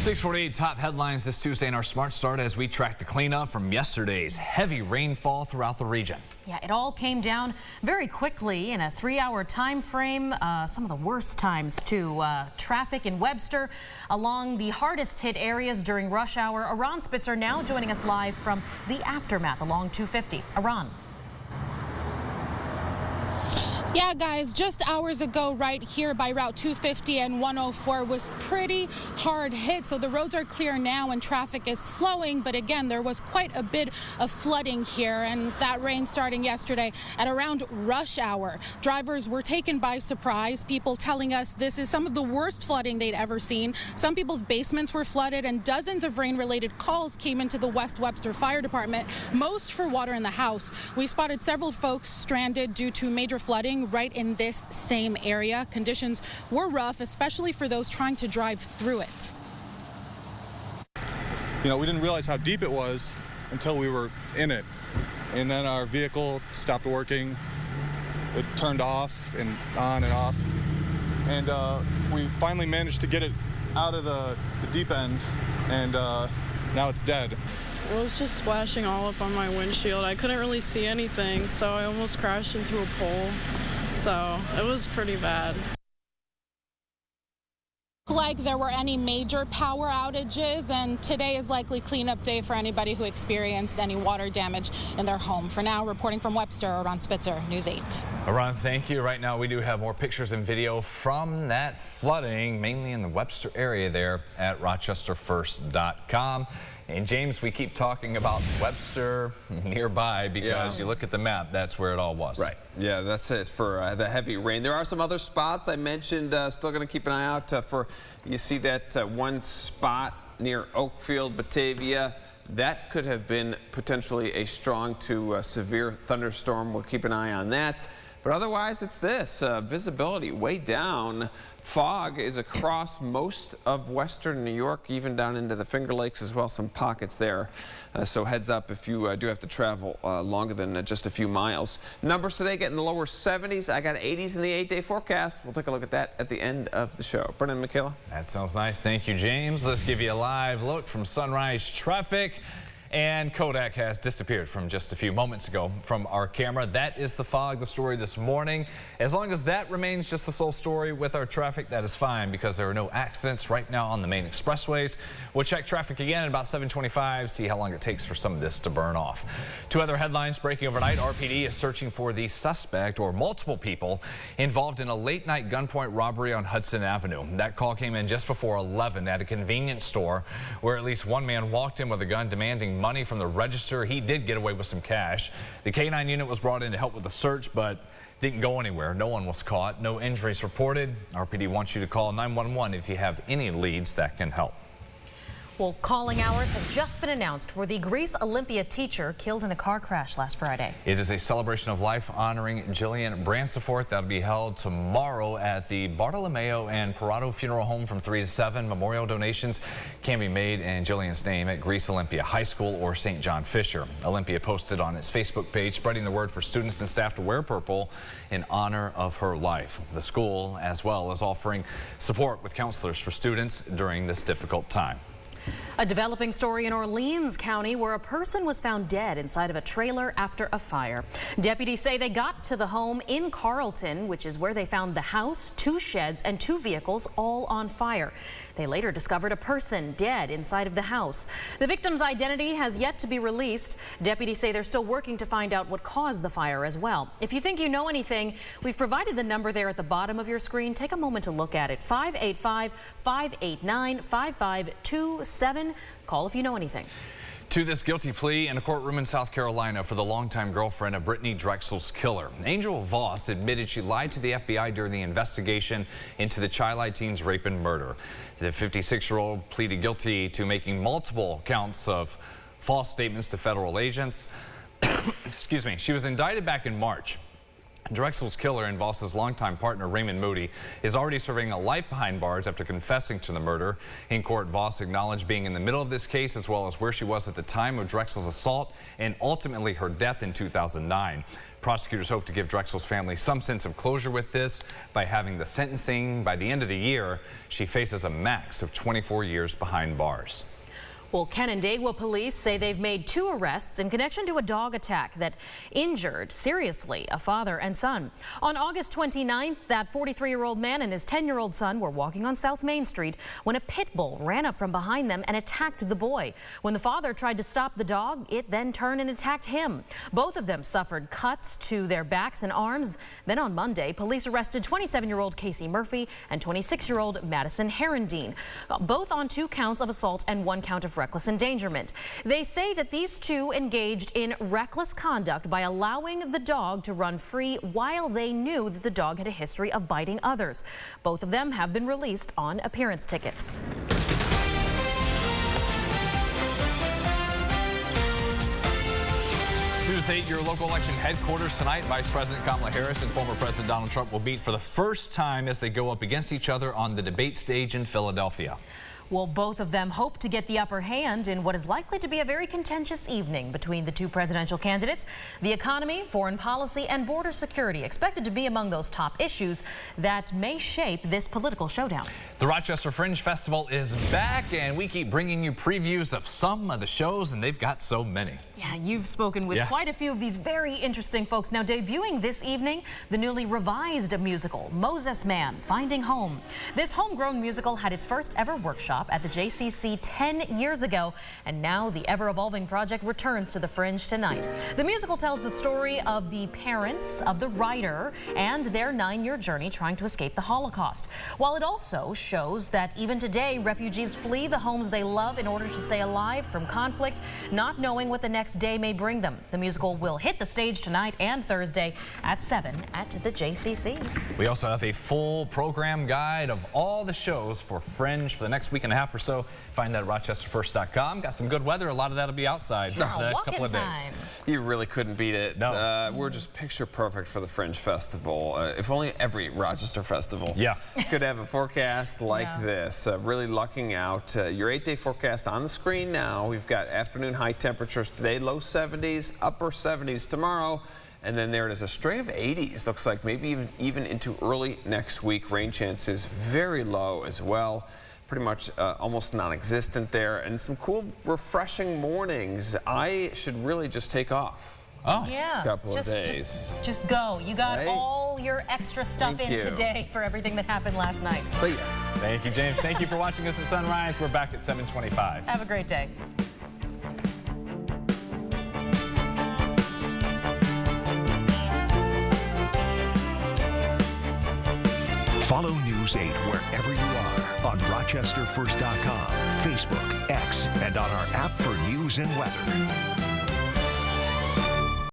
6:48 top headlines this Tuesday in our Smart Start as we track the cleanup from yesterday's heavy rainfall throughout the region. Yeah, it all came down very quickly in a 3-hour time frame. Some of the worst times to traffic in Webster along the hardest hit areas during rush hour. Aran Spitzer now joining us live from the aftermath along 250. Aran. Yeah, guys, just hours ago right here by Route 250 and 104 was pretty hard hit. So the roads are clear now and traffic is flowing. But again, there was quite a bit of flooding here, and that rain starting yesterday at around rush hour. Drivers were taken by surprise. People telling us this is some of the worst flooding they'd ever seen. Some people's basements were flooded and dozens of rain-related calls came into the West Webster Fire Department, most for water in the house. We spotted several folks stranded due to major flooding right in this same area. Conditions were rough, especially for those trying to drive through it. You know, we didn't realize how deep it was until we were in it. And then our vehicle stopped working. It turned off and on and off. And we finally managed to get it out of the deep end, and now it's dead. It was just splashing all up on my windshield. I couldn't really see anything, so I almost crashed into a pole. So it was pretty bad. Like there were any major power outages, and today is likely cleanup day for anybody who experienced any water damage in their home. For now, reporting from Webster, Aran Spitzer, News 8. Aran, thank you. Right now, we do have more pictures and video from that flooding, mainly in the Webster area there at rochesterfirst.com. And James, we keep talking about Webster nearby because you look at the map, that's where it all was. Right. Yeah, that's it for the heavy rain. There are some other spots I mentioned, still going to keep an eye out for, you see that one spot near Oakfield, Batavia. That could have been potentially a strong to severe thunderstorm. We'll keep an eye on that. But otherwise, it's this visibility way down. Fog is across most of western New York, even down into the Finger Lakes as well, some pockets there. So heads up if you do have to travel longer than just a few miles. Numbers today get in the lower 70s. I got 80s in the 8-day forecast. We'll take a look at that at the end of the show. Brennan, Michaela. That sounds nice. Thank you, James. Let's give you a live look from sunrise traffic. And Kodak has disappeared from just a few moments ago from our camera. That is the fog, the story this morning. As long as that remains just the sole story with our traffic, that is fine because there are no accidents right now on the main expressways. We'll check traffic again at about 7:25, see how long it takes for some of this to burn off. Two other headlines breaking overnight. RPD is searching for the suspect or multiple people involved in a late-night gunpoint robbery on Hudson Avenue. That call came in just before 11 at a convenience store where at least one man walked in with a gun demanding money from the register. He did get away with some cash. The K-9 unit was brought in to help with the search, but didn't go anywhere. No one was caught. No injuries reported. RPD wants you to call 911 if you have any leads that can help. Well, calling hours have just been announced for the Greece Olympia teacher killed in a car crash last Friday. It is a celebration of life honoring Jillian Bransford. That'll be held tomorrow at the Bartolomeo and Parado Funeral Home from 3 to 7. Memorial donations can be made in Jillian's name at Greece Olympia High School or St. John Fisher. Olympia posted on its Facebook page spreading the word for students and staff to wear purple in honor of her life. The school as well is offering support with counselors for students during this difficult time. A developing story in Orleans County where a person was found dead inside of a trailer after a fire. Deputies say they got to the home in Carlton, which is where they found the house, 2 sheds, and 2 vehicles all on fire. They later discovered a person dead inside of the house. The victim's identity has yet to be released. Deputies say they're still working to find out what caused the fire as well. If you think you know anything, we've provided the number there at the bottom of your screen. Take a moment to look at it. 585-589-5527. Call if you know anything. To this guilty plea in a courtroom in South Carolina for the longtime girlfriend of Brittany Drexel's killer. Angel Voss admitted she lied to the FBI during the investigation into the Chi-Li teen's rape and murder. The 56-year-old pleaded guilty to making multiple counts of false statements to federal agents. Excuse me. She was indicted back in March. Drexel's killer and Voss's longtime partner Raymond Moody is already serving a life behind bars after confessing to the murder. In court, Voss acknowledged being in the middle of this case as well as where she was at the time of Drexel's assault and ultimately her death in 2009. Prosecutors hope to give Drexel's family some sense of closure with this by having the sentencing by the end of the year. She faces a max of 24 years behind bars. Well, Canandaigua police say they've made 2 arrests in connection to a dog attack that injured seriously a father and son. On August 29th, that 43-year-old man and his 10-year-old son were walking on South Main Street when a pit bull ran up from behind them and attacked the boy. When the father tried to stop the dog, it then turned and attacked him. Both of them suffered cuts to their backs and arms. Then on Monday, police arrested 27-year-old Casey Murphy and 26-year-old Madison Herendine, both on 2 counts of assault and 1 count of reckless endangerment. They say that these 2 engaged in reckless conduct by allowing the dog to run free while they knew that the dog had a history of biting others. Both of them have been released on appearance tickets. News 8, your local election headquarters tonight. Vice President Kamala Harris and former President Donald Trump will meet for the first time as they go up against each other on the debate stage in Philadelphia. Well, both of them hope to get the upper hand in what is likely to be a very contentious evening between the 2 presidential candidates. The economy, foreign policy, and border security expected to be among those top issues that may shape this political showdown. The Rochester Fringe Festival is back, and we keep bringing you previews of some of the shows, and they've got so many. Yeah, you've spoken with quite a few of these very interesting folks. Now, debuting this evening, the newly revised musical, Moses Man, Finding Home. This homegrown musical had its first ever workshop at the JCC 10 years ago, and now the ever-evolving project returns to the Fringe tonight. The musical tells the story of the parents of the writer and their 9-year journey trying to escape the Holocaust, while it also shows that even today, refugees flee the homes they love in order to stay alive from conflict, not knowing what the next day may bring them. The musical will hit the stage tonight and Thursday at 7 at the JCC. We also have a full program guide of all the shows for Fringe for the next week and a half or so. Find that at rochesterfirst.com. Got some good weather. A lot of that will be outside for the next couple of days. You really couldn't beat it. No. We're just picture perfect for the Fringe Festival. If only every Rochester festival could have a forecast like this. Really lucking out. Your 8-day forecast on the screen now. We've got afternoon high temperatures today, low 70s, upper 70s tomorrow. And then there it is, a string of 80s. Looks like maybe even into early next week. Rain chances very low as well. Pretty much almost non-existent there. And some cool, refreshing mornings. I should really just take off. Oh, yeah. A couple of days. Just go. You got all your extra stuff today for everything that happened last night. See ya. Thank you, James. Thank you for watching us at Sunrise. We're back at 7:25. Have a great day. Follow News 8 wherever you are on RochesterFirst.com, Facebook, X, and on our app for news and weather.